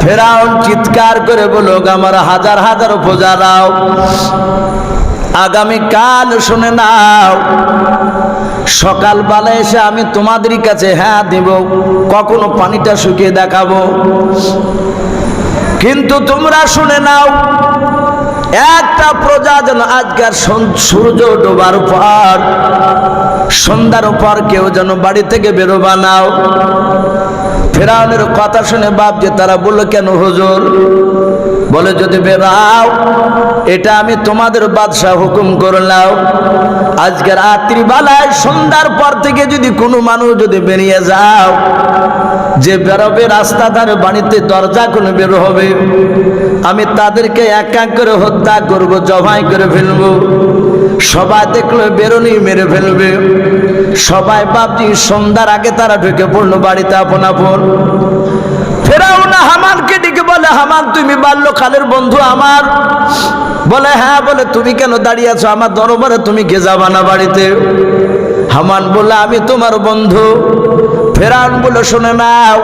ফেরাউন চিৎকার করে বলল, আমার হাজার হাজার প্রজারাও আগামী কাল শুনে নাও, সকালবেলা এসে আমি তোমাদের কাছে হ্যাঁ দিব, কখনো পানিটা শুকিয়ে দেখাবো, কিন্তু তোমরা শুনে নাও একটা প্রজা যেন আজকের সূর্য ডোবার পর সন্ধ্যার পর কেউ যেন বাড়ি থেকে বেরোবা নাও। ফেরাউনের কথা শুনে বাপ যে তারা বললো, কেন হুজুর? বলে, যদি বেরাও এটা আমি তোমাদের বাদশাহ হুকুম করলাম, আজকের রাত্রিবেলায় সন্ধ্যার পর থেকে যদি কোনো মানুষ যদি বেরিয়ে যাও, যে বেরোবে রাস্তা ধারে বাড়িতে দরজা খুলে বের হবে, আমি তাদেরকে এক এক করে হত্যা করব, জবাই করে ফেলবো। সবাই দেখলো বেরোনি মেরে ফেলবে। সবাই বাপজি সন্ধ্যার আগে তারা ঢুকে পড়লো বাড়িতে আপন আপন। ফেরাউন হামানকে ডেকে বলে, হামান তুমি বাল্যকালের বন্ধু আমার? বলে, হ্যাঁ। বলে, তুমি কেন দাঁড়িয়ে আছো আমার দরবারে, তুমি কে যাবা না বাড়িতে? হামান বলে, আমি তোমার বন্ধু। ফেরাউন বলে, শুনে নাও,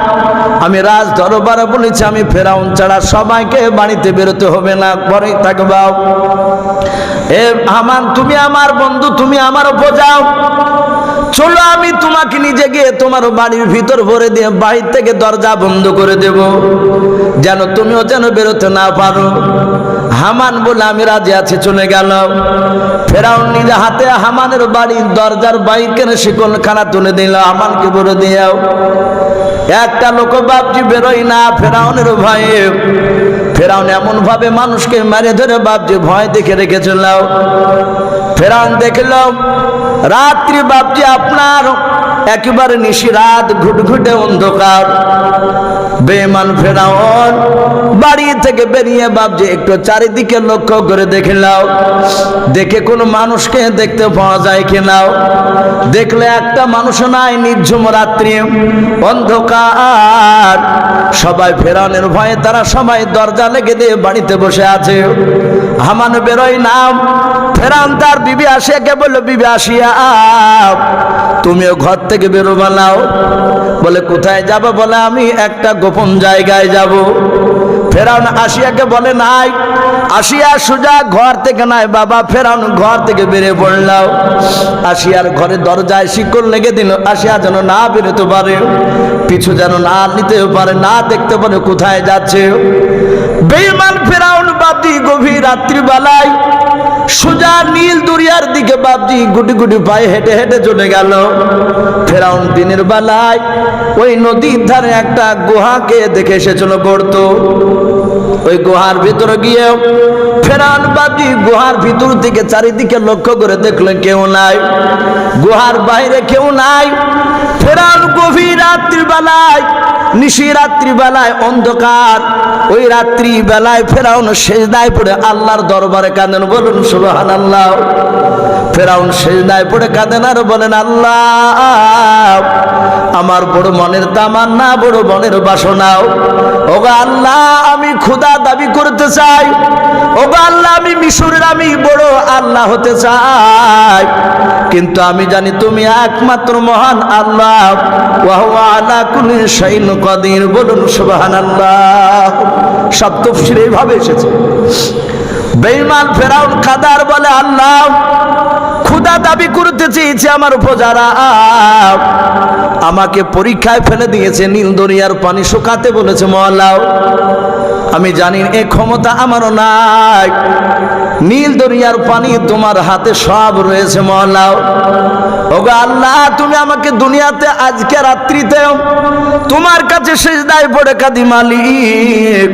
আমি রাজ দরবারে বলেছি আমি ফেরাউন ছাড়া সবাইকে বাড়িতে বেরোতে হবে না, ঘরে থাকবা। এ হামান, তুমি আমার বন্ধু, তুমি আমার বোঝাও, চলো আমি তোমাকে নিজে গিয়ে তোমার বাড়ির ভিতর ভরে দিয়ে বাড়ি থেকে দরজা বন্ধ করে দেব, যেন তুমিও যেন বেরোতে না পারো। হামান বলে, আমি রাজি আছি, চলে গেল। ফেরাউন নিজে হাতে হামানের বাড়ির দরজার বাইকের শিকলখানা তুলে দিল, হামানকে বলে দিও একটা লোক বাপজি বেরোই না ফেরাউনের ভয়ে। ফেরাউন এমন ভাবে মানুষকে মেরে ধরে বাপজি ভয় দেখে রেখেছিল। ফেরাউন দেখল রাত্রি বাপজি আপনার একেবারে নিশি রাত, ঘুটঘুটে অন্ধকার। বেঈমান ফেরাউন বাড়ি থেকে বেরিয়ে বাপজি একটু চারিদিকে লক্ষ্য করে দেখলাও, দেখে কোনো মানুষকে দেখতে পাওয়া যায় কিনা। দেখলে একটা মানুষ নাই, নির্ঝুম রাত্রি, অন্ধকার। সবাই ফেরাউনের ভয়ে তারা সবাই দরজা লেগে দিয়ে বাড়িতে বসে আছে। হামান বেরোয় নাম। ফেরাউন তার বিবি আসিয়াকে বলল, বিবি আসিয়া তুমিও ঘর থেকে বেরোবা নাও। বলে, কোথায় যাবো? বলে, আমি একটা গোপন জায়গায় যাব। ফেরাউন আসিয়াকে বলে, নাই। আসিয়া সোজা ঘর থেকে নাই বাবা। ফেরাউন ঘর থেকে বেরিয়ে পড়লাম। আসিয়ার ঘরে দরজায় শিকল লেগে দিল, আসিয়া যেন না বেরোতে পারে, পিছু যেন না নিতে পারে, না দেখতে পারে কোথায় যাচ্ছে। বেঈমান ফেরাউন বাপজি গভীর রাত্রিবেলায় সোজা নীল দরিয়ার দিকে বাপজি গুটি গুটি পায়ে হেঁটে হেঁটে চলে গেল। ফেরাউন দিনের বেলায় ওই নদীর ধারে একটা গুহাকে দেখে এসেছিল গর্ত। ওই গুহার ভিতরে গিয়ে ফেরাউন বাপজি গুহার ভিতর থেকে চারিদিকে লক্ষ্য করে দেখলেন কেউ নাই, গুহার বাইরে কেউ নাই। ফেরাউন গভীর রাত্রিবেলায়, নিশি রাত্রিবেলায় অন্ধকার, ওই রাত্রি বেলায় ফেরাউন সেজদায় পড়ে আল্লাহর দরবারে কাঁদেন। বলুন সুবহানাল্লাহ। ফেরাউন সেজদায় পড়ে কাঁদেন আর বলেন, আল্লাহ আমার বড় মনের তামান্না, বড় মনের বাসনাও, ওগো আল্লাহ আমি খোদা দাবি করতে চাই, ওগো আল্লাহ আমি মিশরের আমি বড় আল্লাহ হতে চাই, কিন্তু আমি জানি তুমি একমাত্র মহান আল্লাহ, ওয়া হুয়া আলা কুল্লি শাইইন কাদির। বলুন সুবহানাল্লাহ। সব তাফসীরে এইভাবে এসেছে। বেঈমান ফেরাউন কাদার বলে, আল্লাহ খোদা দাবি করতে চেয়েছে আমার প্রজারা, আমাকে পরীক্ষায় ফেলে দিয়েছে, নীল দরিয়ার পানি শুকাতে বলেছে। মওলা আমি জানি এই ক্ষমতা আমারও নাই, নীল দরিয়ার পানি তোমার হাতে সব রয়েছে। মওলা ওগো আল্লাহ তুমি আমাকে দুনিয়াতে আজকে রাত্রিতে তোমার কাছে সিজদায় পড়ে কাঁদি, মালিক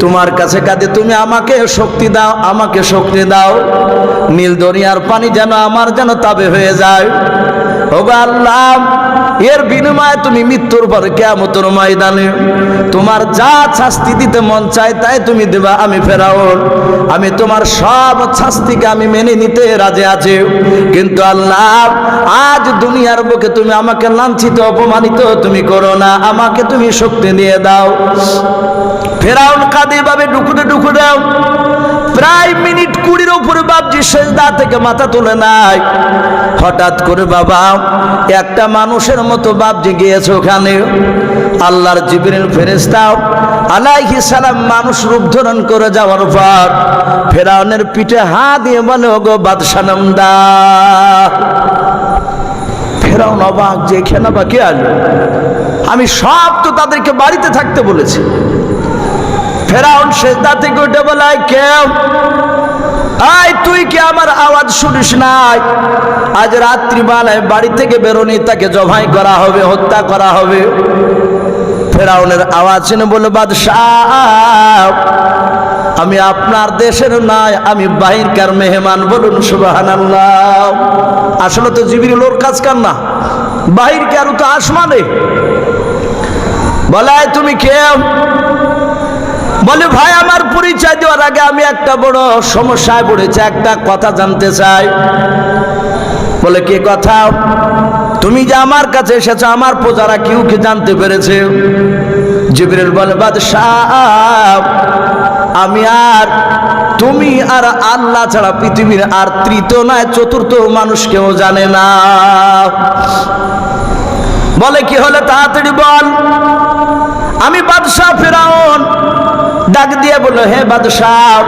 তোমার কাছে কাঁদি, তুমি আমাকে শক্তি দাও, আমাকে শক্তি দাও, নীল দরিয়ার পানি যেন আমার যেন তাবে হয়ে যায়। ওগো আল্লাহ এর বিনিময়ে তুমি মৃত্যুর পর কিয়ামতের ময়দানে তোমার যা শাস্তি দিতে মন চায় তাই তুমি দেবা। আমি ফেরাউন, আমি তোমার সব শাস্তিকে আমি মেনে নিতে রাজি আছি, কিন্তু আল্লাহ আজ দুনিয়ার বুকে তুমি আমাকে লাঞ্ছিত অপমানিত তুমি করো না, আমাকে তুমি শক্তি দিয়ে দাও। ফেরাউন কাঁদে ভাবে ডুকুরে ডুকুরে প্রায় মিনিট 20 উপরে বাপজি সেজদা থেকে মাথা তুলে নাই। হঠাৎ করে বাবা একটা মানুষের মতো বাপজি গিয়েছে ওখানে, আল্লাহর জিবরিল ফেরেশতা আলাইহিস সালাম মানুষ রূপ ধারণ করে যাওয়ার পর ফেরাউনের পিঠে হাত দিয়ে বলে, ওগো বাদশা নামদার। ফেরাউন অবাক যে এখানে বা কে আলো, আমি সব তো তাদেরকে বাড়িতে থাকতে বলেছি। ফেরাউন সেজদা থেকে উঠে বলে, কেউ আয়, তুই কি আমার আওয়াজ শুনিস নাই? আজ রাত্রিবেলায় বাড়ি থেকে বেরোনি, তাকে জবাই করা হবে, হত্যা করা হবে। ফেরাউনের আওয়াজ শুনে বলল, বাদশাহ আমি আপনার দেশের নয়, আমি বাহিরকার মেহমান। বলুন সুবহানাল্লাহ। আসলে তো জিবরিল ওর কাজ কার না, বাহিরকার তো আসমানে। বলে, তুমি কে? বলে, ভাই আমার পরিচয় দেওয়ার আগে আমি একটা বড় সমস্যায় পড়েছি, একটা কথা জানতে চাই। বলে, কি কথা? তুমি যে আমার কাছে এসেছো, আমার প্রজারা কেউ কি জানতে পেরেছে? জিবরিল বলে, বাদশাহ আমি আর তুমি আর আল্লাহ ছাড়া পৃথিবীর আর তৃতীয় নয় চতুর্থ মানুষ কেউ জানে না। বলে, কি হলে তাড়াতাড়ি বল। আমি বাদশাহ ফেরাউন ডাক দিয়ে বলল, হে বাদশাহ,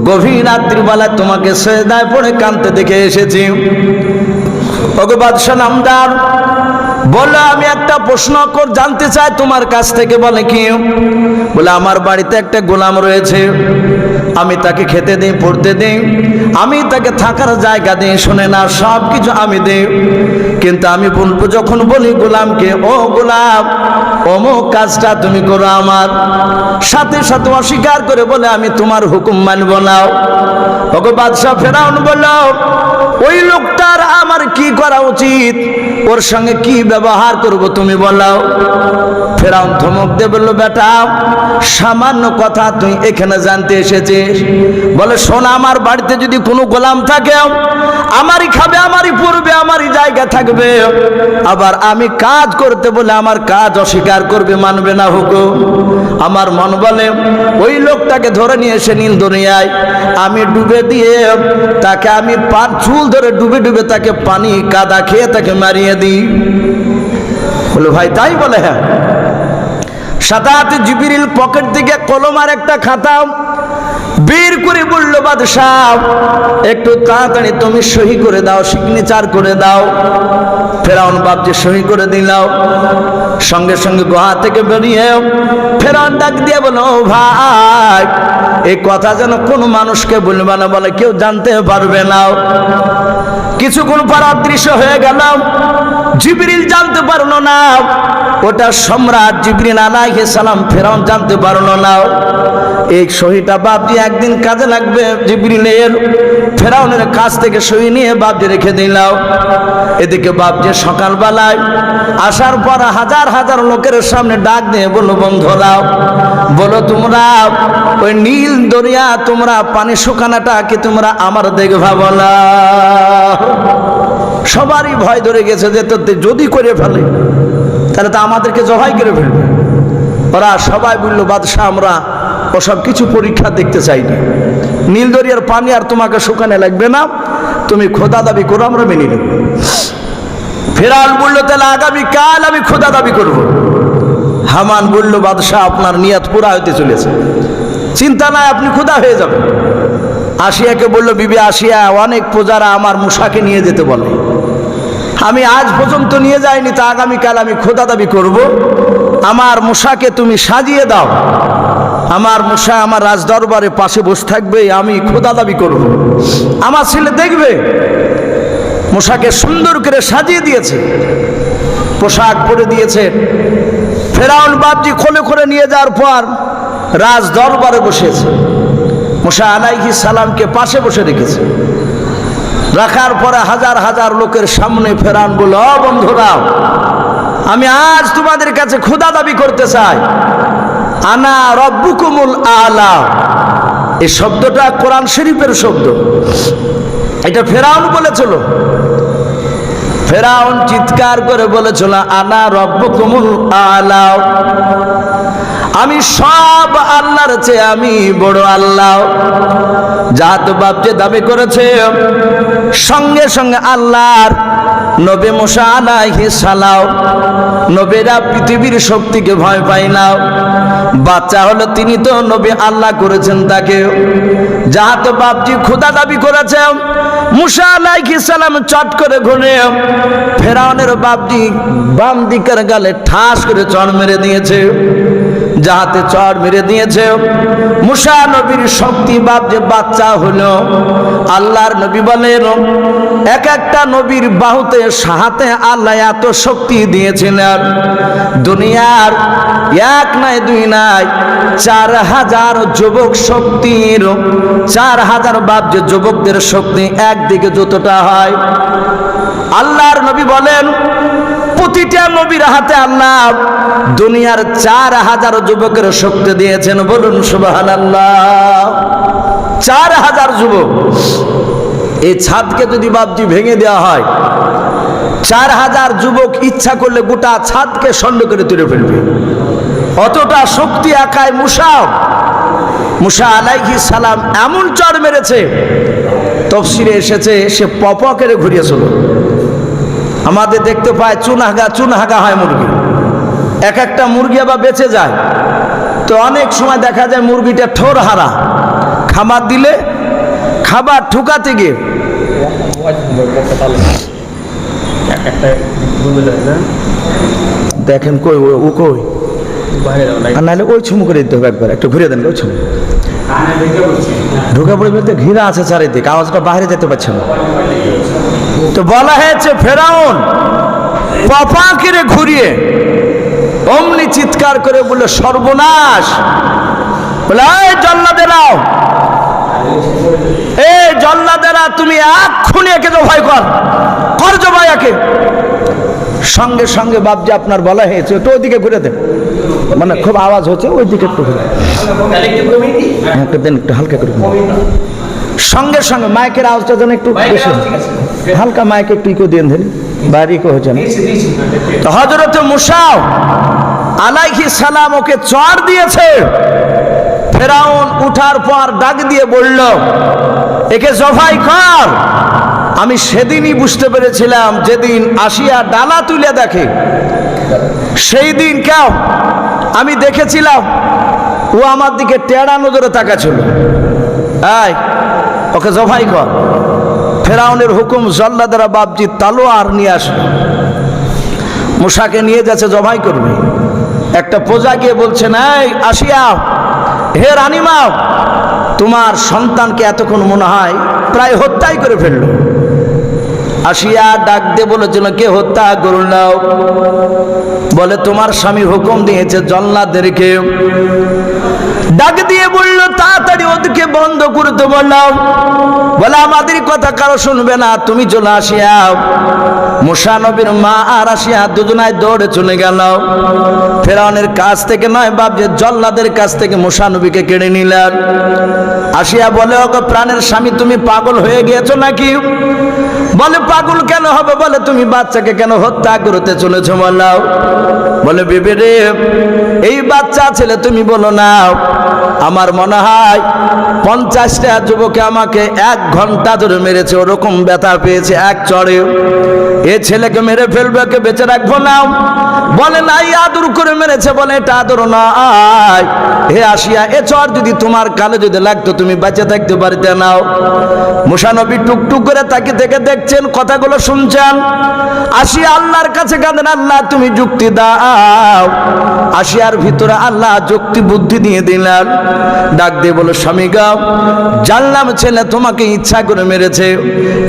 গভীর রাত্রির বেলায় তোমাকে সেজদায় পড়ে কাঁদতে দেখে এসেছি। ওগো বাদশাহ নামদার, বললো আমি একটা প্রশ্ন জানতে চাই তোমার কাছ থেকে। বলে, কি? বলে, আমার বাড়িতে একটা গোলাম রয়েছে, আমি তাকে খেতে দিই, পড়তে দিই, আমি তাকে থাকার জায়গা দিই, শোনে না সব কিছু আমি দিই, কিন্তু আমি বলবো যখন বলি গোলামকে, ও গোলাম অমুক কাজটা তুমি করো, আমার সাথে সাথে অস্বীকার করে বলে, আমি তোমার হুকুম মানব না। ওগো বাদশাহ ফেরাউন বলল, ওই লোকটার আমার কি করা উচিত, ওর সঙ্গে কি ব্যবহার করব তুমি বলো। ফেরাউন ধমক দিয়ে বলল, বেটা সামান্য কথা তুই এখানে জানতে এসেছিস? বলে, শোন, আমার বাড়িতে যদি কোনো গোলাম থাকে, আমারই খাবে, আমারই পড়বে, আমারই জায়গা থাকবে, আবার আমি কাজ করতে বলে আমার কাজ অস্বীকার করবে, মানবে না হুকুম। আমার মন বলে ওই লোকটাকে ধরে নিয়ে এসে নীল দুনিয়ায় আমি ডুবে দিয়ে তাকে আমি চুল ধরে ডুবে ডুবে তাকে পানি কাদা খেয়ে তাকে মারিয়ে দিই। বলো, ভাই তাই? বলে, হ্যাঁ। সাথে সাথে জিবরিল পকেট থেকে কলম আর একটা খাতা বের করে বলল, বাদশাহ একটু তাড়াতাড়ি তুমি সহি করে দাও, সিগনেচার করে দাও। ফেরাউন বাপজি সহি করে দিলাও। সঙ্গে সঙ্গে গুহা থেকে বেরিয়ে ফেরাউন ডাক দিয়ে বলো, ভাই এই কথা যেন কোনো মানুষকে বলবে না, বলে কেউ জানতে পারবে না। কিছুক্ষণ পর অদৃশ্য হয়ে গেল, জিবরিল জানতে পারলো না, ওটা সম্রাট জিবরিল আলাইহিস সালাম। ফেরাউন জানতে পারলো না। এই সহিটা বাপজি একদিন কাজে লাগবে জিবরিলের। ফেরাউনের কাছ থেকে সহি নিয়ে বাপজি রেখে দিলাম। এদিকে বাপজি সকালবেলায় আসার পর হাজার হাজার লোকের সামনে ডাক দিয়ে বলল, বন্ধুরা বলো, তোমরা ওই নীল দরিয়া তোমরা পানি শুকানোটা কি তোমরা আমার দেখবা? বলা সবারই ভয় ধরে গেছে যে যদি করে ফেলে তাহলে তো আমাদেরকে জবাই করে ফেলবে। ওরা সবাই বলল, বাদশাহ আমরা ওসব কিছু পরীক্ষা দেখতে চাইনি, নীল দরিয়ার পানি আর তোমাকে শুকানে লাগবে না, তুমি খোদা দাবি করো, আমরা মেনে নেব। ফেরাউন বলল, তাহলে আগামীকাল আমি খোদা দাবি করব। হামান বলল, বাদশাহ আপনার নিয়ত পুরা হতে চলেছে, চিন্তা নাই, আপনি খোদা হয়ে যাবেন। আসিয়াকে বলল, বিবি আসিয়া, অনেক প্রজারা আমার মুসাকে নিয়ে যেতে বলে, আমি আজ পর্যন্ত নিয়ে যাইনি, তা আগামীকাল আমি খোদা দাবি করব। আমার মুসাকে তুমি সাজিয়ে দাও, আমার মুসা আমার রাজদরবারে পাশে বসে থাকবে, আমি খোদা দাবি করব, আমার ছেলে দেখবে। মুসাকে সুন্দর করে সাজিয়ে দিয়েছে, পোশাক পরে দিয়েছে। ফেরাউন বাপজি খোলে করে নিয়ে যাওয়ার পর রাজ দরবারে বসেছে, মুসা আলাইহিস সালামকে পাশে বসে রেখেছে। রাখার পরে হাজার হাজার লোকের সামনে ফেরাউন বলল, ও বন্ধুরা, আমি আজ তোমাদের কাছে খোদা দাবি করতে চাই, আনা রব্বুকুমুল আলা। এই শব্দটা কোরআন শরীফের শব্দ, এটা ফেরাউন বলেছিল। ফেরাউন চিৎকার করে বলেছিল, আনা রব্বুকুমুল আলা, আমি সব আল্লাহর চেয়ে আমি বড় আল্লাহ। জাত বাপ যে দাবি করেছে, সঙ্গে সঙ্গে আল্লাহর নবী মুসা আলাইহিস সালাম, নবীরা পৃথিবীর শক্তিকে ভয় পায় না। বাচ্চা হলো তিনি তো নবী আল্লাহ করেছেন তাকে। জাত বাপজি খোদা দাবি করেছে, মুসা আলাইহিস সালাম চট করে ঘুরে ফেরাউনের বাপজি বাম দিকের গালে ঠাস করে চড় মেরে দিয়েছে। যাহাতে চড় মেরে দিয়েছে, মুসা নবীর শক্তি বাপ যে বাচ্চা হলো। আল্লাহর নবী বলেন, এক একটা নবীর বাহুতে হাতে আল্লাহ এত শক্তি দিয়েছিলেন, দুনিয়ার এক নাই দুই নাই 4000 যুবক শক্তির 4000 বাপ যে যুবকদের শক্তি একদিকে যতটা হয়। আল্লাহর নবী বলেন, প্রতিটা নবীর হাতে আল্লাহ দুনিয়ার 4000 যুবকের শক্তি দিয়েছেন। বলুন সুবহানাল্লাহ। 4000 যুবক। এই ছাদকে যদি বাপজি ভেঙে দেওয়া হয়, 4000 যুবক ইচ্ছা করলে গোটা ছাদকে খণ্ড করে তুলে ফেলবে। অতটা শক্তি একাই মুসা আলাইহিস সালাম এমন চড় মেরেছে, তাফসীরে এসেছে সে পপকেরে ঘুরিয়েছিল। আমাদের দেখতে পায় চুনহাগা হয় মুরগি, এক একটা মুরগি আবার বেঁচে যায়। তো অনেক সময় দেখা যায় মুরগিটা ঠোর হারা, খাবার দিলে খাবার ঠুকাতে গিয়ে দেখেন কই ও কই, আর নাহলে ওই ছুমু করে দিতে হবে একবার, একটু ঘুরে দেন ওই ছুমু ঢুকে পড়ে বলতে ঘিরা আছে চারিদিকে, আওয়াজটা বাইরে যেতে পারছে না। তো বলা হয়েছে ফেরাউন পপাকিরে ঘুরিয়ে অমনি চিৎকার করে বলল, সর্বনাশ। বলে, এই জল্লাদেরাও, এই জল্লাদেরা, তুমি এক্ষুনি একে জবাই কর জবাই একে। সঙ্গে সঙ্গে বাপজি আপনার বলা হয়েছে একটু ওইদিকে ঘুরে দেন, মানে খুব আওয়াজ হচ্ছে ওইদিকে একটু ঘুরে দেন, একটু হালকা করে। সঙ্গে সঙ্গে মাইকের আওয়াজটা যেন একটু বেশি, হালকা মাইকে একটু ইকো দিয়ে ধরি, বাইরে ইকো হচ্ছে না। তো হযরত মুসা আলাইহিস সালাম ওকে চড় দিয়েছে। ফেরাউন উঠার পর ডাক দিয়ে বলল, একে জবাই কর। আমি সেদিনই বুঝতে পেরেছিলাম, যেদিন আসিয়া ডালা তুলে দেখে সেই দিন কেউ আমি দেখেছিলাম ও আমার দিকে টেড়া নজরে তাকাচ্ছিল। এই ওকে জবাই কর। ফেরাউনের হুকুম, জল্লাদেরা বাপজি তালোয়ার নিয়ে আসলো, মুসাকে নিয়ে যাচ্ছে জবাই করবে। একটা প্রজা গিয়ে বলছেন, এই আসিয়া, হে রানীমা, তোমার সন্তানকে এতক্ষণ মনে হয় প্রায় হত্যাই করে ফেললো। আসিয়া ডাক দিয়ে বলেছিল, কে হত্যা করলাম? বলে, তোমার স্বামী হুকুম দিয়েছে জল্লাদদেরকে। ডাক দিয়ে বলল, তাড়াতাড়ি ওদেরকে বন্ধ করতে বললাম। বলে, আমাদের কথা কারো শুনবে না, তুমি চলে আসিয়া। মুসা নবীর মা আর আসিয়া দুজনায় দৌড়ে চলে গেল। ফেরাউনের কাছ থেকে নয় বাপ যে জল্লাদের কাছ থেকে মুসা নবীকে কেড়ে নিলেন। আসিয়া বলে, ওগো প্রাণের স্বামী, তুমি পাগল হয়ে গিয়েছো নাকি? বলে, পাগল কেন হবে? বলে, তুমি বাচ্চাকে কেন হত্যা করতে চলেছো বলাও? বলে, বেবি রে, এই বাচ্চা ছেলে তুমি বলো না, আমার মনে হয় 50টা যুবকে আমাকে 1 ঘন্টা ধরে মেরেছে, ওরকম ব্যথা পেয়েছে এক চড়ে। এ ছেলেকে মেরে ফেলবে, কে বেঁচে রাখবো না? বলে, নাই, আদর করে মেরেছে। বলে, এটা আদর নয়। হে আসিয়া, এ চর যদি তোমার কালে যদি লাগতো তুমি বেঁচে থাকতে পারতে নাও। মুসা নবী টুকটুক করে তাকে থেকে দেখছেন, কথাগুলো শুনছেন। আসিয়া আল্লাহর কাছে কাঁদেন, আল্লাহ তুমি যুক্তি দাও। আসিয়ার ভিতরে আল্লাহ যুক্তি বুদ্ধি দিয়ে দিলেন। ডাক দিয়ে বলো, স্বামী গাও, জানলাম ছেলে তোমাকে ইচ্ছা করে মেরেছে,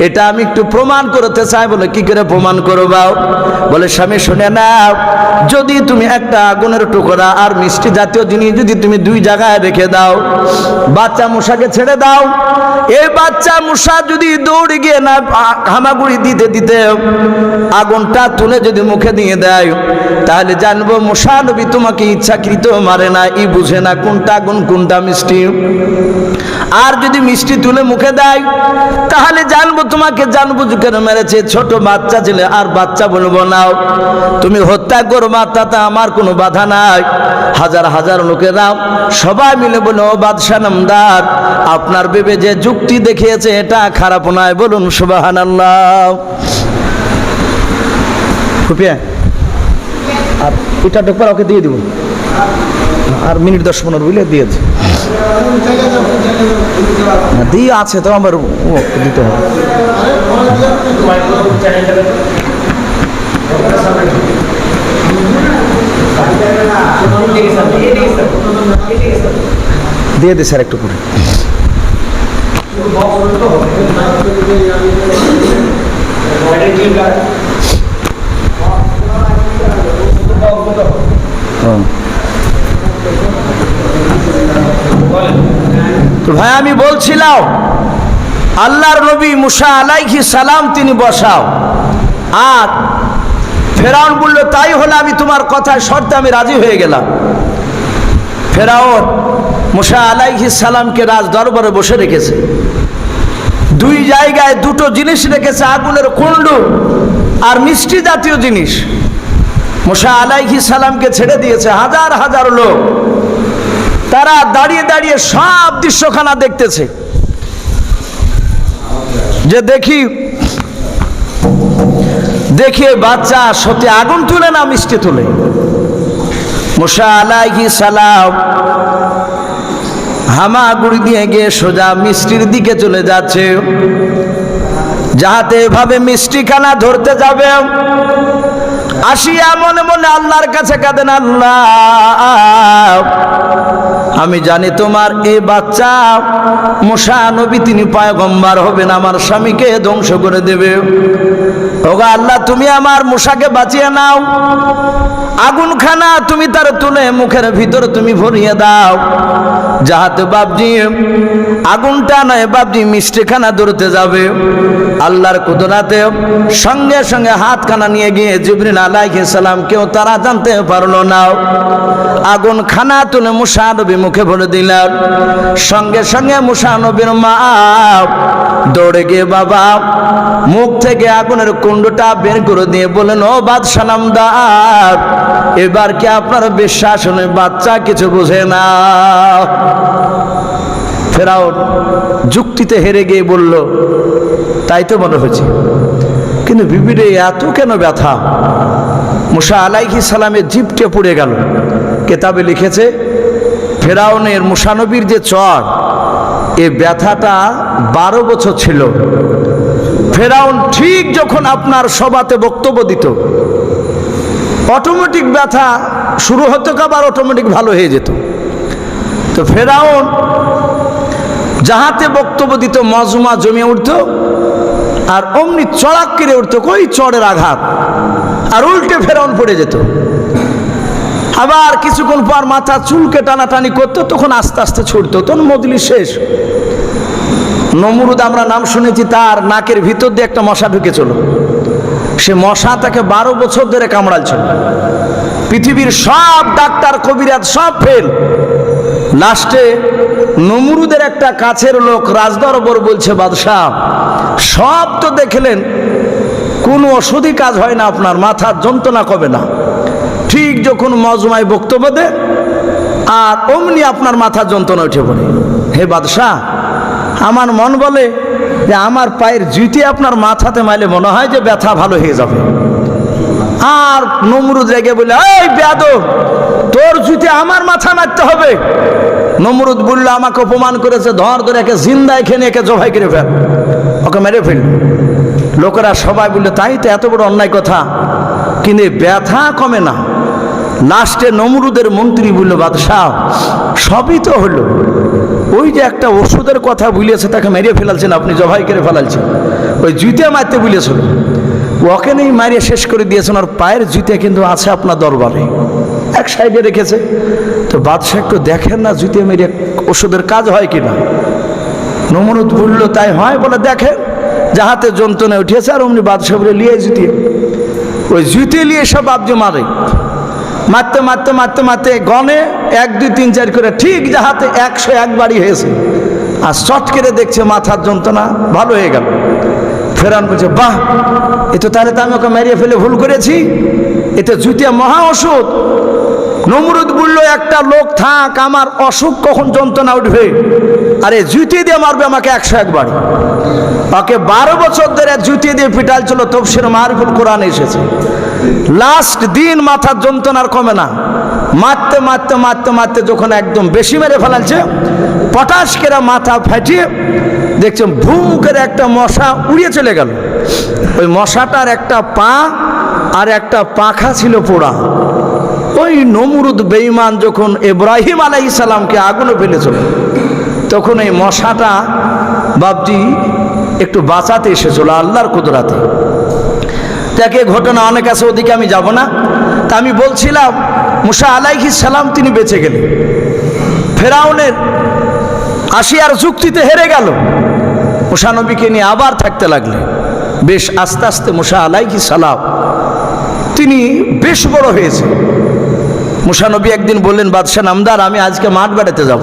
এটা আমি একটু প্রমাণ করতে চাই। বলে, কি করে প্রমাণ করবাও? বলে, স্বামী শুনে নাও, যদি তুমি একটা আগুনের টুকরা আর মিষ্টি জাতীয় জিনিস যদি তুমি 2 জায়গায় রেখে দাও, বাচ্চা মুসাকে ছেড়ে দাও, এই বাচ্চা মুসা যদি দৌড়ে গিয়ে না হামাগুড়ি দিতে দিতে আগুনটা তুলে যদি মুখে দিয়ে দেয়, তাহলে জানবো মুসা নবী তোমাকে ইচ্ছা চাকরি তো মারে না, ই বুঝে না কোনটা আগুন কোনটা মিষ্টি। আর যদি মিষ্টি তুলে মুখে দেয় তাহলে জানবো তোমাকে জানবুঝ করে মেরেছে। ছোট বাচ্চা ছেলে আর বাচ্চা বলবো নাও তুমি হত্যা করবা, তাতে আমার কোনো বাধা নাই। হাজার হাজার লোকেরা সবাই মিলে বলো বাদশা নামদার আপনার ভেবে যে যুক্তি দেখিয়েছে এটা খারাপ নয়, বলুন সুবহানাল্লাহ। খুপিয়া আর এটা ডোকবার ওকে দিয়ে দিব, আর মিনিট 10-15 বুঝলে দিয়েছে দিয়ে আছে তো আমার দিতে হবে। দিয়ে দে স্যার একটু করে। তো ভাই আমি বলছিলাম আল্লাহর নবী মুসা আলাইহিস সালাম তিনি বসাও, আর ফেরাউন বলল তাই হলে আমি তোমার কথায় শর্তে আমি রাজি হয়ে গেলাম। ফেরাউন মুসা আলাইহিস সালামকে রাজ দরবারে বসে রেখেছে, দুই জায়গায় দুটো জিনিস রেখেছে, আগুনের কুণ্ড আর মিষ্টি জাতীয় জিনিস। মুসা আলাইহিস সালামকে ছেড়ে দিয়েছে, হাজার হাজার লোক তারা দাঁড়িয়ে দাঁড়িয়ে সব দৃশ্যখানা দেখতেছে, যে দেখে বাচ্চা সত্যি আগুন তুলে না মিষ্টি তুলে। মুসা আলাইহিস সালাম হামাগুড়ি দিয়ে গিয়ে সোজা মিষ্টির দিকে চলে যাচ্ছে, যাহাতে এভাবে মিষ্টিখানা ধরতে যাবে। আসিয়া মনে মনে আল্লাহর কাছে কাঁদেন, আল্লাহ আমি জানি তোমার এই বাচ্চা মুসা নবী তিনি পয়গম্বর হবেন, আমার স্বামীকে ধ্বংস করে দেবে। ওগো আল্লাহ তুমি আমার মুসাকে বাঁচিয়ে নাও, আগুনখানা তুমি তার তুলে মুখের ভিতর তুমি ভরিয়ে দাও, যাহাতে বাপজি আগুনটা নয় বাপজি মিষ্টিখানা ধরতে যাবে। আল্লাহর কুদরতে সঙ্গে সঙ্গে হাতখানা নিয়ে গিয়ে জিবরিল আলাইহিস সালাম কেউ তারা জানতে পারলো না, আগুন খানা তুলে মুসা নবী মুখে ভরে দিলেন। সঙ্গে সঙ্গে মুসা নবীর মা দৌড়ে গিয়ে বাবা মুখ থেকে আগুনের কুণ্ডটা বের করে দিয়ে বলেন, ও বাদশা নামদার এবার কি আপনার বিশ্বাস হলে বাচ্চা কিছু বুঝে না। ফেরাউন যুক্তিতে হেরে গিয়ে বলল, তাই তো মনে হয়েছে, কিন্তু বিবিরে এত কেন ব্যথা? মুসা আলাইহিস সালামের জিভটা পুড়ে গেল। কেতাবে লিখেছে ফেরাউনের মুসা নবীর যে চর, এই ব্যথাটা 12 বছর ছিল। ফেরাউন ঠিক যখন আপনার সভাতে বক্তব্য দিত অটোমেটিক ব্যথা শুরু হতো, আবার অটোমেটিক ভালো হয়ে যেত। তো ফেরাউন যাহাতে বক্তব্য দিত মজমা জমে উঠত, আর অমনি চড়াক কেড়ে উঠতো কই চড়ের আঘাত, আর উল্টে ফেরাউন পড়ে যেত। আবার কিছুক্ষণ পর মাথা চুলকে টানাটানি করতো, তখন আস্তে আস্তে ছুটতো, তখন মজলিস শেষ। নমরুদ আমরা নাম শুনেছি, তার নাকের ভিতর দিয়ে একটা মশা ঢুকেছিল, সে মশা তাকে 12 বছর ধরে কামড়ালছিল। পৃথিবীর সব ডাক্তার কবিরাজ সব ফেল, লাস্টে নমরুদের একটা কাছের লোক রাজদরবার বলছে, বাদশাহ সব তো দেখলেন, কোনো ওষুধই কাজ হয় না, আপনার মাথার যন্ত্রণা কবে না। ঠিক যখন মজমায় বক্তব্য দেয় আর অমনি আপনার মাথার যন্ত্রণা উঠে পড়ে। হে বাদশাহ আমার মন বলে যে আমার পায়ের জুতি আপনার মাথাতে মাইলে মনে হয় যে ব্যথা ভালো হয়ে যাবে। আর নমরুদ রেগে বলে, এই বেয়াদব তোর জুতি আমার মাথা মারতে হবে। নমরুদ বলল, আমাকে অপমান করেছে, ধর ধরে একে জিন্দায় খেয়ে একে জবাই করে ফেল, ওকে মেরে ফেল। লোকেরা সবাই বললো, তাই তো এত বড় অন্যায় কথা, কিন্তু ব্যথা কমে না। লাস্টে নমরুদের মন্ত্রী বলল, বাদশাহ সবই তো হলো, ওই যে একটা ওষুধের কথা বলেছে তাকে মেরে ফেলালছেন আপনি, জবাই করে ফেলালছেন, ওই জুতে মারতে বলেছিল, ওকে নেই মারিয়ে শেষ করে দিয়েছেন, আর পায়ের জুতে কিন্তু আছে আপনার দরবারে, এক সাইডে রেখেছে। তো বাদশাহ একটু দেখেন না জুতে মেরে ওষুধের কাজ হয় কিনা। নমরুদ বলল, তাই হয় বলে দেখেন, যাহাতে যন্ত্রণা উঠিয়েছে। আর অমনি বাদশাহ বলে, লিয়ে জুতিয়ে, ওই জুতে নিয়ে সব বাবজি মারে। মারতে মারতে মারতে মারতে গনে 1 2 3 4 করে ঠিক যাহাতে 101 বাড়ি হয়েছে, আর শট করে দেখছে মাথার যন্ত্রণা ভালো হয়ে গেল। ফেরাউন বলছে, বাহ, এ তো তাহলে তো আমি ওকে মেরিয়ে ফেলে ভুল করেছি, এতে জুতিয়া মহা ওষুধ। নমরুদ বলল, একটা লোক থাক, আমার অসুখ কখন যন্ত্রণা উঠবে, আরে জুতি দিয়ে মারবে আমাকে 101 বাড়ি। ওকে 12 বছর ধরে জুতি দিয়ে পিটাল ছিল, তাফসীর মারিফুল কোরআন এসেছে। লাস্ট দিন মাথার যন্ত্রণার কমে না, মারতে মারতে মারতে মারতে যখন একদম বেশি মেরে ফেলাচ্ছে, পটাশ করে মাথা ফাটিয়ে দেখছেন ভুম করে একটা মশা উড়িয়ে চলে গেল। ওই মশাটার একটা পা আর একটা পাখা ছিল পোড়া। ওই নমরুদ বেঈমান যখন ইব্রাহিম আলাইহিস সালামকে আগুনে ফেলেছিল, তখন এই মশাটা বাপজি একটু বাঁচাতে এসেছিল আল্লাহর কুদরতে। তাকে ঘটনা অনেক আছে, ওদিকে আমি যাব না। তা আমি বলছিলাম মুসা আলাইহিস সালাম তিনি বেঁচে গেলেন, ফেরাউনের আসিয়ার যুক্তিতে হেরে গেল, মুসা নবীকে নিয়ে আবার থাকতে লাগলেন। বেশ আস্তে আস্তে মুসা আলাইহিস সালাম তিনি বেশ বড় হয়েছে। মুসা নবী একদিন বললেন, বাদশাহ নামদার, আমি আজকে মাঠ বেড়াতে যাব।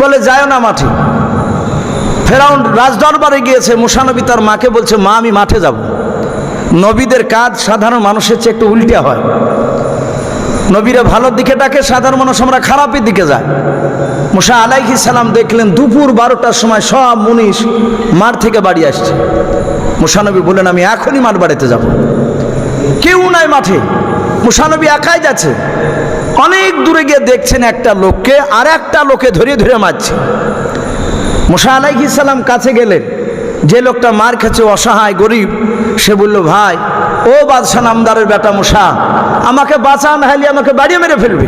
বলে, যাও না মাঠে। ফেরাউন রাজদরবারে গিয়েছে, মুসা নবী তার মাকে বলছে, মা আমি মাঠে যাব। নবীদের কাজ সাধারণ মানুষের চেয়ে একটু উল্টে হয়। নবীরা ভালোর দিকে ডাকে, সাধারণ মানুষ আমরা খারাপের দিকে যায়। মুসা আলাইহিস সালাম দেখলেন দুপুর 12টার সময় সব মুনিশ মাঠ থেকে বাড়ি আসছে। মুসা নবী বললেন, আমি এখনই মাঠ বাড়িতে যাব। কেউ নাই মাঠে, মুসা নবী একাই যাচ্ছে। অনেক দূরে গিয়ে দেখছেন একটা লোককে আর একটা লোকে ধরে ধরে মারছে। মুসা আলাইহিস সালাম কাছে গেলেন, যে লোকটা মার খেছে অসহায় গরিব, সে বলল, ভাই ও বাদশাহ নামদারের বেটা মুসা, আমাকে বাঁচা, না হলে আমাকে বাড়িয়ে মেরে ফেলবে।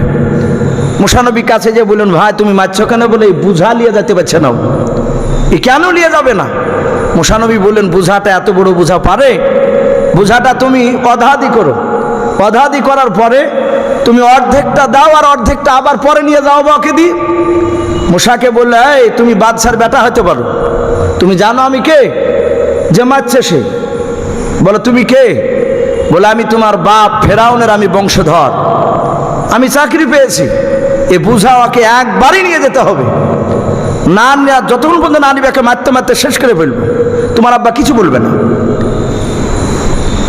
মুসা নবী কাছে যে বললেন, ভাই তুমি মারছ কেন? বলে, বুঝা নিয়ে যেতে পারছে না। এ কেন নিয়ে যাবে না? মুসা নবী বললেন, বুঝাটা এত বড় বুঝা পারে, বুঝাটা তুমি অধাদি করো, অধাদি করার পরে তুমি অর্ধেকটা দাও আর অর্ধেকটা আবার পরে নিয়ে যাও বাকে দি। মুসাকে বললে, এই তুমি বাদশার বেটা হতে পারো, তুমি জানো আমি কে? যে মারছে সে। বলো, তুমি কে? বলে, আমি তোমার বাপ ফেরাউনের আমি বংশধর, আমি চাকরি পেয়েছি। এ বুঝা ওকে একবারই নিয়ে যেতে হবে, না যতক্ষণ পর্যন্ত না নিবে, মারতে মারতে শেষ করে ফেলবো, তোমার আব্বা কিছু বলবে না।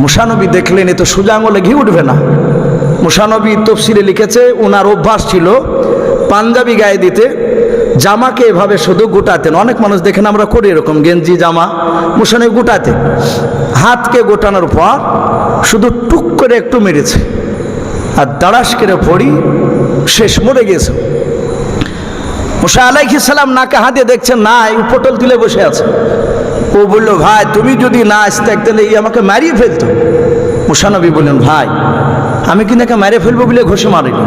মুসা নবী দেখলেন এ তো সোজা আঙুলে ঘি উঠবে না। মুসা নবী তফসিরে লিখেছে, ওনার অভ্যাস ছিল পাঞ্জাবি গায়ে দিতে, জামাকে এভাবে শুধু গোটাতেন। অনেক মানুষ দেখেন আমরা করি এরকম, গেঞ্জি জামা। মুসা নবী গোটাতে, হাতকে গোটানোর পর শুধু টুক করে একটু মেরেছে, আর দাঁড়াস করে পড়ি শেষ, মরে গেছে। মুসা আলাইহিস সালাম নাকে হাতে দেখছেন না, এই পটল তুলে বসে আছে। ও বলল, ভাই তুমি যদি না আসতে তাহলে আমাকে মারিয়ে ফেলতো। মুসা নবী বললেন, ভাই আমি কিন্তু একে মেরে ফেলবো বলে ঘষে মারিনি,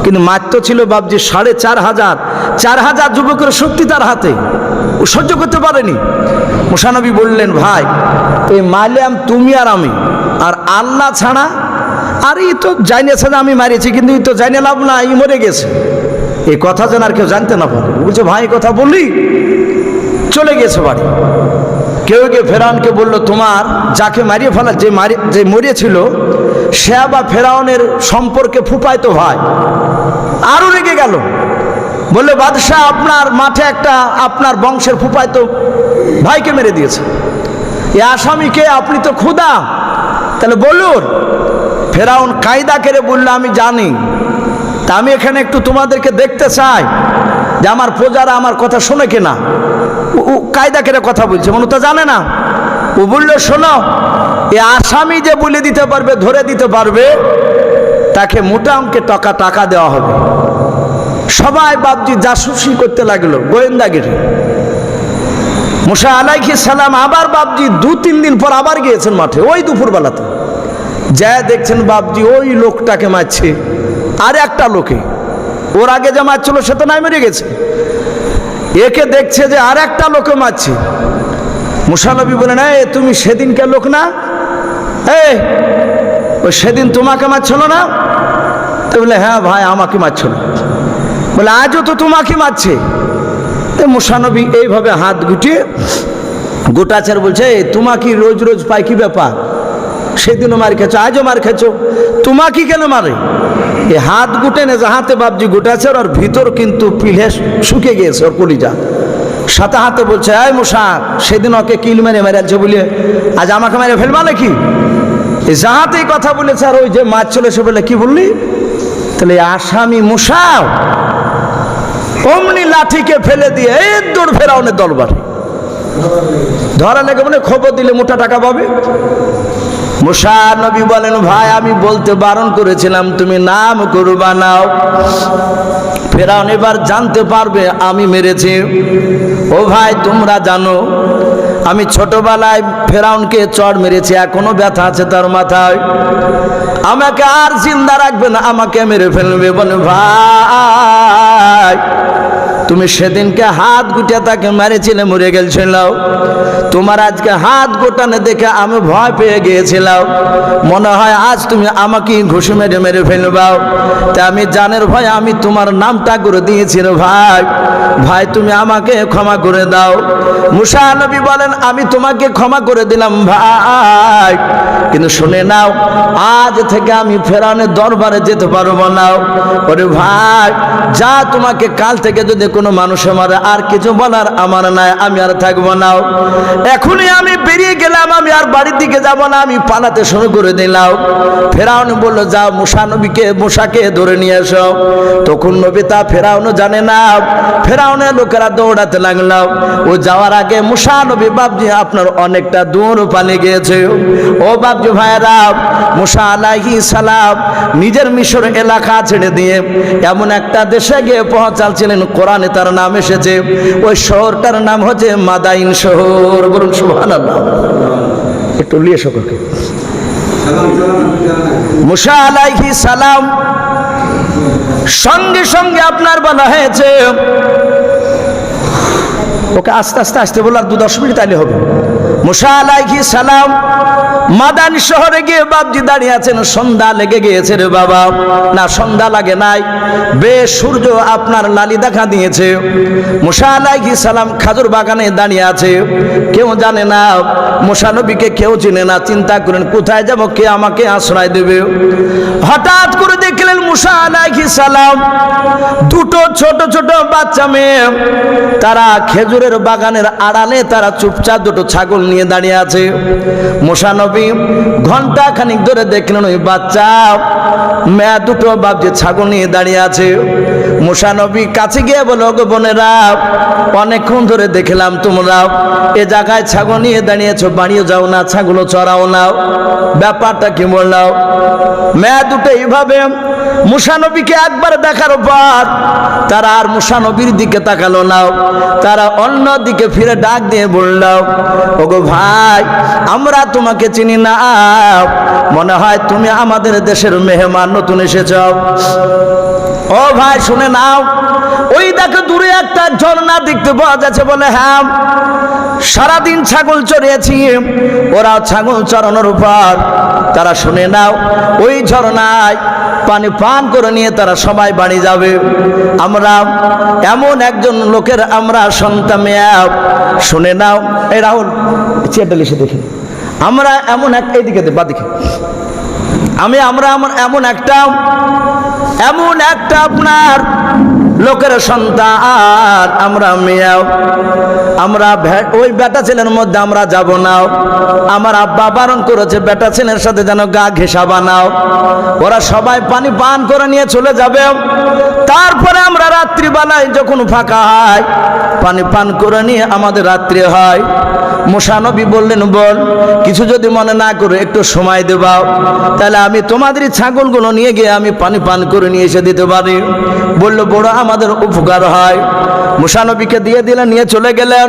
কিন্তু মারতে ছিল বাপজি 4,500 যুবকের শক্তি তার হাতে, ও সহ্য করতে পারেনি। মুসা নবী বললেন, ভাই এই মারলাম তুমি আর আমি, আর আল্লাহ ছাড়া আর ই তো জানিয়েছে যে আমি মারিয়েছি, কিন্তু ই তো জানিয়ে লাভ না, ই মরে গেছে। এই কথা যেন আর কেউ জানতে না পারে। বলছে, ভাই কথা বললি, চলে গেছে বাড়ি। কেউ কেউ ফেরাউনকে বলল, তোমার যাকে মারিয়ে ফেলা, যে মরিয়েছিল সে বা ফেরাউনের সম্পর্কে ফুফাইতো ভাই। আরও রেগে গেল, বললে, বাদশাহ আপনার মাঠে একটা আপনার বংশের ফুফাইতো ভাইকে মেরে দিয়েছে, এ আসামিকে আপনি তো খুদা, তাহলে বলুন। ফেরাউন কায়দা করে বলল, আমি জানি, তা আমি এখানে একটু তোমাদেরকে দেখতে চাই যে আমার প্রজারা আমার কথা শোনে কিনা। ও কায়দা করে কথা বলছে, মনে তো জানে না। ও বললো, শোনো, এ আসামি যে বলে দিতে পারবে, ধরে দিতে পারবে, তাকে মোটা অঙ্কের টাকা দেওয়া হবে। সবাই বাপজি জাসুসি করতে লাগলো, গোয়েন্দাগিরি। মুসা আলাইহিস সালাম আবার বাপজি 2-3 দিন পর আবার গিয়েছেন মাঠে, ওই দুপুরবেলাতে। যা দেখছেন বাপজি ওই লোকটাকে মারছে আর একটা লোকে, ওর আগে যে মারছিল সে তো নাই মরে গেছে, একে দেখছে যে আর একটা লোকে মারছে। মুসা নবী বলেন, এই তুমি সেদিনকার লোক না? ওই সেদিন তোমাকে মারছিল না? তো বলে, হ্যাঁ ভাই আমাকে মারছিল। বলে, আজও তো তোমাকে মারছে। মুসা নবী এইভাবে হাত গুটিয়ে গোটাচার বলছে, তোমাকে রোজ রোজ পাই, কি ব্যাপার? সেদিনও মার খেয়েছো, আজও মার খেয়েছো, তোমাকে কেন মারে? এই হাত গুটে নে, হাতে বাবজি গুটাছে, ওর ভিতর কিন্তু পিলে শুকিয়ে গিয়েছে, ওর কলিজা। সাথে হাতে বলছে, এই মুসা, সেদিন ওকে কিল মেরে মেরেছে বলে আজ আমাকে মেরে ফেলবা নাকি? এই যাহাতেই কথা বলেছে, আর ওই যে মাছ চলে এসে বলে, কি বললি? তাহলে আসামি মুসা অমনি লাঠিকে ফেলে দিয়ে এই দৌড় ফেরাউনের দরবারে ধরা লেগে, মানে খবর দিলে মোটা টাকা পাবে। মুসা নবী বলেন, ভাই আমি বলতে বারণ করেছিলাম, তুমি নাম করবা নাও। ফেরাউন এবার জানতে পারবে আমি মেরেছি। ও ভাই তোমরা জানো আমি ছোটবেলায় ফেরাউনকে চড় মেরেছি, এখনো ব্যথা আছে তার মাথায়, আমাকে আর জিন্দা রাখবে না, আমাকে মেরে ফেলবে। বলে ভাই তুমি সেদিনকে হাত গুটিয়ে তাকে মেরেছিলে, মরে গেছিল, তোমার আজকে হাত গোটানো দেখে আমি ভয় পেয়ে গিয়েছিলাম, মনে হয় আজ তুমি আমাকে ঘুষি মেরে মেরে ফেলবাও, তাই আমি জানের ভয় আমি তোমার নামটা করে দিয়েছি রে ভাই, ভাই তুমি আমাকে ক্ষমা করে দাও। মুসা নবী বলেন, আমি তোমাকে ক্ষমা করে দিলাম ভাই, কিন্তু শুনে নাও আজ থেকে আমি ফেরাউনের দরবারে যেতে পারবো না। ওরে ভাই যা, তোমাকে কাল থেকে যদি কোনো মানুষ মারে আর কিছু বলার আমার নাই, আমি আর থাকবো না, এখনই আমি বেরিয়ে গেলাম, আমি আর বাড়ির দিকে যাব না, আমি পালাতে শুরু করে দিলাম। ফেরাউন বলল, যাও মুসাকে ধরে নিয়ে এসো। তখন নবী তা ফেরাউনও জানে না, ফেরাউনের লোকেরা দৌড়াতে লাগলাম। ও যাওয়ার আগে মুসা নবী, বাপজি আপনার অনেকটা দূর পালিয়ে গিয়েছে। ও বাপজি ভাইরা, মুসা আলাইহিস সালাম নিজের মিশর এলাকা ছেড়ে দিয়ে এমন একটা দেশে গিয়ে পৌঁছাচ্ছিলেন, কোরআনে তার নাম এসেছে, ওই শহরটার নাম হচ্ছে মাদাইন শহর। বলুন সুবহানাল্লাহ। একটু লিয়ে সকলকে। মুসা আলাইহিস সালাম সঙ্গে সঙ্গে আপনার বলা হয়েছে, ওকে আস্তে আস্তে আসতে বলল, আর 2-10 মিনিট তাইলে হবে। মুসা আলাইহিস সালাম মাদান শহরে গিয়ে বাপজি দাঁড়িয়ে আছেন, সন্ধ্যা লেগে গিয়েছে রে বাবা। না সন্ধ্যা লাগে নাই, বেশ সূর্য আপনার লালি দেখা দিয়েছে। মুসা আলাইহিস সালাম খাজুর বাগানে দাঁড়িয়ে আছে, কেউ জানে না, মুসা নবীকে কেউ চিনে না, চিন্তা করেন কোথায় যাব, কে আমাকে আশ্রয় দেবে। হঠাৎ করে দেখলেন মুসা আলাইহিস সালাম দুটো ছোট ছোট বাচ্চা মেয়ে, তারা খেজুরের বাগানের আড়ালে তারা চুপচাপ দুটো ছাগল নিয়ে দাঁড়িয়ে আছে। মুসা নবী ঘন্টা খানিক ধরে দেখলেন ওই বাচ্চা মেয়ে দুটো বাপজি ছাগল নিয়ে দাঁড়িয়ে আছে। মুসা নবী কাছে গিয়ে বলো, গো বোনেরা, অনেকক্ষণ ধরে দেখলাম তোমরা এ জায়গায় ছাগল নিয়ে দাঁড়িয়েছো, বাড়িও যাও না, ছাগল চড়াও না, ব্যাপারটা কি বললাম? মেয়ে দুটো এইভাবে মুসা নবীকে একবার দেখার পর তারা আর মুসা নবীর দিকে তাকালো না, তারা অন্য দিকে ফিরে ডাক দিয়ে বলল, ওগো ভাই আমরা তোমাকে চিনি না, মনে হয় তুমি আমাদের দেশের মেহমান, নতুন এসেছ। ও ভাই শুনে নাও, ওই দেখো দূরে একটা ঝর্ণা দেখতে পাওয়া যাচ্ছে। বলে হ্যাঁ, সারাদিন ছাগল চড়িয়েছি, ওরা ছাগল চড়ানোর উপর তারা শুনে নাও ওই ঝর্ণায় পানি পান করে নিয়ে তারা সবাই বাড়ি যাবে। আমরা এমন একজন লোকের আমরা সন্তান। শুনে নাও, এই রাহুল চেয়ারটা লিখে দেখি, আমরা এমন এক, এইদিকে বা দেখি, আমরা এমন একটা আপনার লোকের সন্তান, আমরা মেয়াও, আমরা ওই বেটা ছেলের মধ্যে আমরা যাব না। আমার আব্বা বারণ করেছে বেটা ছেলের সাথে যেন গা ঘেঁষা বানাও। ওরা সবাই পানি পান করে নিয়ে চলে যাবে। তারপরে আমরা রাত্রিবেলায় যখন ফাঁকা হয় পানি পান করে নিয়ে আমাদের রাত্রি হয়। মুসা নবী বললেন, বল কিছু যদি মনে না করে একটু সময় দেবাও, তাহলে আমি তোমাদের ছাগলগুলো নিয়ে গিয়ে আমি পানি পান করে নিয়ে এসে দিতে পারি। বলল, বড় আমাদের উপকার হয়। মুসা নবীকে দিয়ে দিলেন, নিয়ে চলে গেলেন।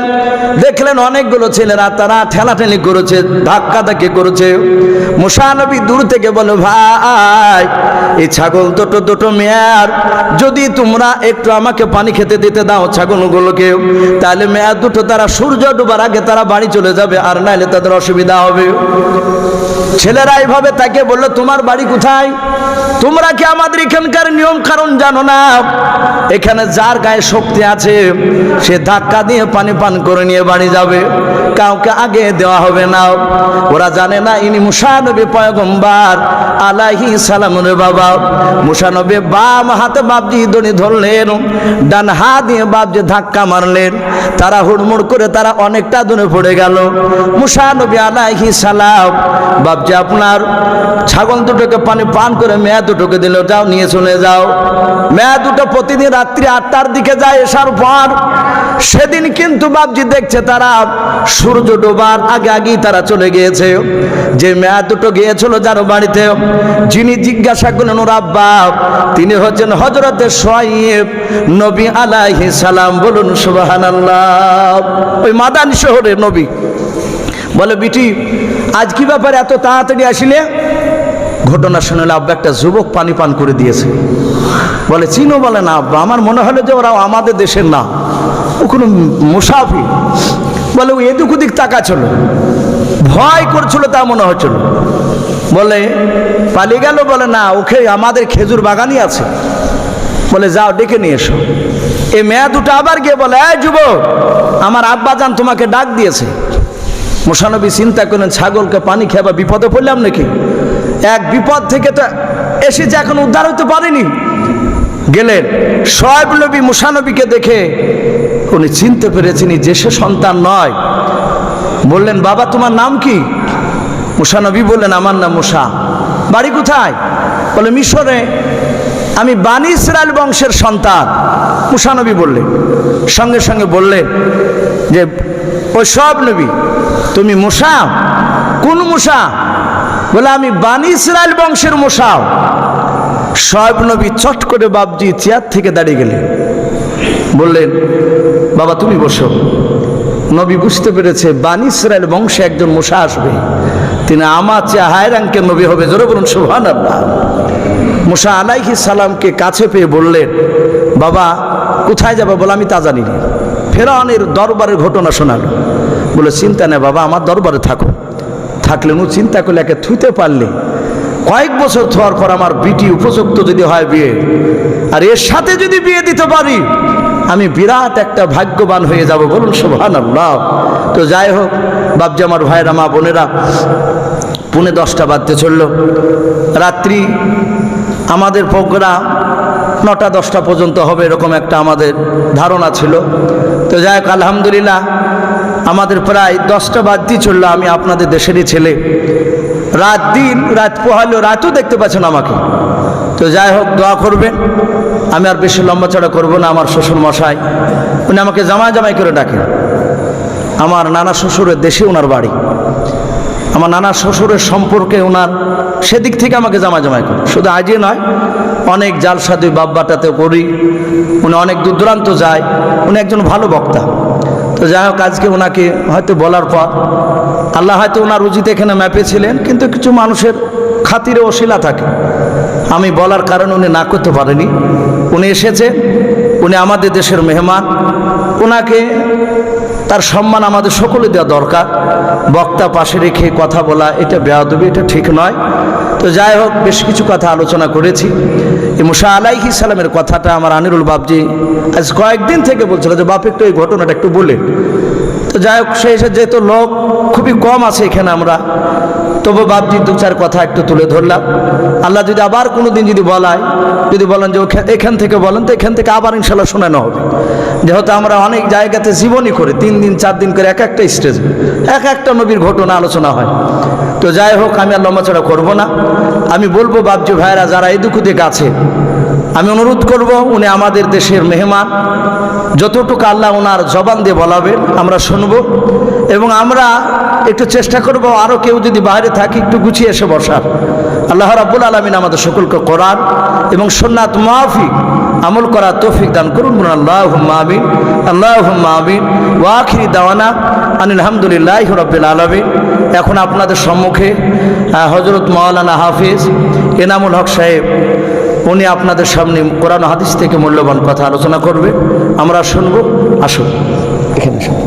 দেখলেন অনেকগুলো ছেলেরা তারা ঠেলাঠেলি করেছে, ধাক্কাধাক্কি করেছে। মুসা নবী দূর থেকে বলে, ভাই এই ছাগল দুটো মেয়ার, যদি তোমরা একটু আমাকে পানি খেতে দিতে দাও ছাগলগুলোকে, তাহলে মেয়ার দুটো তারা সূর্য ডোবার আগে তারা বাড়ি চলে যাবে, আর নাইলে তাদের অসুবিধা হবে। ছেলেরা এইভাবে তাকে বললো, তোমার বাড়ি কোথায়? তোমরা কি আমাদের এখানকার নিয়ম কারণ জানো না? এখানে যার গায়ে শক্তি আছে সে ধাক্কা দিয়ে পানি পান করে নিয়ে বাড়ি যাবে, কাউকে আগে দেওয়া হবে না। ওরা জানে না ইনি মুসা নবী পয়গম্বর আলাইহিস সালাম। রে বাবা, মুসা নবী বাম হাতে বাপজি দড়ি ধরলেন, ডান হাত দিয়ে বাপজি ধাক্কা মারলেন। তারা হুড়মুড় করে তারা অনেকটা দূরে পড়ে গেল। মুসা নবী আলাইহিস সালাম বাপজি আপনার ছাগল দুটোকে পানি পান করে মেয়া দুটোকে দিল, যাও নিয়ে চলে যাও। মেয়া দুটো প্রতিদিন রাত্রি 8টার দিকে যায় এসার পর। সেদিন কিন্তু বাপজি দেখছে তারা সূর্য ডোবার আগে আগেই তারা চলে গিয়েছে। যে মেয়া দুটো গিয়েছিল যার বাড়িতে, যিনি জিজ্ঞাসা করলেন ওর আব্বা, তিনি হচ্ছেন হযরতে শুআয়ব নবী আলাইহিস সালাম। বলুন সুবহানাল্লাহ। ওই মাদানী শহরের নবী। বলে বিটি আজ কি ব্যাপারে এত তাড়াতাড়ি আসিলে? ঘটনা শুনলে আব্বা একটা যুবক পানি পান করে দিয়েছে। বলে চিনো? বলে না আব্বা, আমার মনে হলো যে ওরা আমাদের দেশের না, ও কোনো মুসাফির। বলে ও এদিক ওদিক তাকাচ্ছিল, ভয় করছিল তা মনে হচ্ছিল। বলে পালিয়ে গেল? বলে না, ওকে আমাদের খেজুর বাগানই আছে। বলে যাও ডেকে নিয়ে এসো। এই মেয়া দুটো আবার গিয়ে বলে এই যুবক, আমার আব্বা জান তোমাকে ডাক দিয়েছে। মুসা নবী চিন্তা করলেন ছাগলকে পানি খেয়ে বিপদে পড়লাম নাকি? এক বিপদ থেকে তো এসেছে, এখন উদ্ধার হতে পারেনি। গেলেন শুআয়ব নবী মুসা নবীকে দেখে উনি চিনতে পেরেছেন যে সে সন্তান নয়। বললেন বাবা তোমার নাম কি? মুসা নবী বললেন আমার নাম মুসা। বাড়ি কোথায়? বলে মিশরে। আমি বানি ইসরাইল বংশের সন্তান। মুসা নবী বললেন, সঙ্গে সঙ্গে বললেন যে ওই সব নবী তুমি মুসা? কোন মুসা? বলে আমি বানি ইসরাইল বংশের মুসা। শুআয়ব নবী চট করে বাপজি চেয়ার থেকে দাঁড়িয়ে গেলেন, বললেন বাবা তুমি বসো। নবী বুঝতে পেরেছে বানি ইসরাইল বংশে একজন মুসা আসবে, তিনি আমার চেয়ে হাই র্যাঙ্কের নবী হবে। জোরে বলুন সুবহানাল্লাহ। মুসা আলাইহিস সালামকে কাছে পেয়ে বললেন বাবা কোথায় যাবে? বলে আমি তা জানি না। ফেরাউনের দরবারের ঘটনা শোনালো। বলে চিন্তা নেই বাবা, আমার দরবারে থাকো। থাকলে ও চিন্তা করলে একে থুইতে পারলে কয়েক বছর থাকার পর আমার বিটি উপযুক্ত যদি হয় বিয়ে, আর এর সাথে যদি বিয়ে দিতে পারি, আমি বিরাট একটা ভাগ্যবান হয়ে যাব। বলুন সুবহানাল্লাহ। তো যাই হোক বাপজি আমার ভাইরা মা বোনেরা, 9:45 বাজতে চলল। রাত্রি আমাদের প্রোগ্রাম 9টা-10টা পর্যন্ত হবে এরকম একটা আমাদের ধারণা ছিল। তো যাই হোক আলহামদুলিল্লাহ আমাদের প্রায় 10টা বাজতেই চললো। আমি আপনাদের দেশেরই ছেলে, রাত পোহালো, রাতও দেখতে পাচ্ছেন আমাকে। তো যাই হোক দোয়া করবেন। আমি আর বেশি লম্বা চড়া করবো না। আমার শ্বশুর মশাই উনি আমাকে জামাই জামাই করে ডাকেন। আমার নানা শ্বশুরের দেশে ওনার বাড়ি। আমার নানা শ্বশুরের সম্পর্কে ওনার সেদিক থেকে আমাকে জামাই জামাই করে। শুধু আজই নয়, অনেক জালসা দুই বাব্বাটাতে করি। উনি অনেক দূর দূরান্ত যায়। উনি একজন ভালো বক্তা। তো যাই হোক আজকে ওনাকে হয়তো বলার পর আল্লাহ হয়তো ওনার উচিত এখানে ম্যাপেছিলেন, কিন্তু কিছু মানুষের খাতিরে অশিলা থাকে। আমি বলার কারণে উনি না করতে পারেনি। উনি এসেছে, উনি আমাদের দেশের মেহমান। ওনাকে তার সম্মান আমাদের সকলে দেওয়া দরকার। বক্তা পাশে রেখে কথা বলা এটা বেয়াদবি, এটা ঠিক নয়। তো যাই হোক বেশ কিছু কথা আলোচনা করেছি। এই মুসা আলাইহিস সালামের কথাটা আমার আনিরুল বাপজি আজ কয়েকদিন থেকে বলছিল যে বাপ একটু এই ঘটনাটা একটু বলে। তো যাই হোক সেই যেহেতু লোক খুবই কম আছে এখানে আমরা, তবু বাপজি 2-4 কথা একটু তুলে ধরলাম। আল্লাহ যদি আবার কোনো দিন যদি বলায়, যদি বলেন যে এখান থেকে বলেন, তো এখান থেকে আবার ইনশাল্লাহ শোনানো হবে। যেহেতু আমরা অনেক জায়গাতে জীবনী করি, 3 দিন 4 দিন করে এক একটা স্টেজে এক একটা নবীর ঘটনা আলোচনা হয়। তো যাই হোক আমি আর লম্বাচড়া করবো না। আমি বলবো বাপজি ভাইরা যারা এদিক ওদিক আছে, আমি অনুরোধ করব উনি আমাদের দেশের মেহমান। যতটুকু আল্লাহ ওনার জবান দিয়ে বলাবেন আমরা শুনব, এবং আমরা একটু চেষ্টা করব আরও কেউ যদি বাইরে থাকে একটু গুছিয়ে এসে বসার। আল্লাহ রাব্বুল আলামিন আমাদের সকলকে কোরআন এবং সুন্নাত মাফিক আমল করার তৌফিক দান করুন। আল্লাহুম্মা আমিন, আল্লাহুম্মা আমিন। ওয়া আখিরি দাওয়ানা আনিল হামদুলিল্লাহি রাব্বিল আলামিন। এখন আপনাদের সম্মুখে হযরত মাওলানা হাফিজ এনামুল হক সাহেব, উনি আপনাদের সামনে কোরআন হাদিস থেকে মূল্যবান কথা আলোচনা করবে, আমরা শুনবো। আসুন এখানে শুনুন।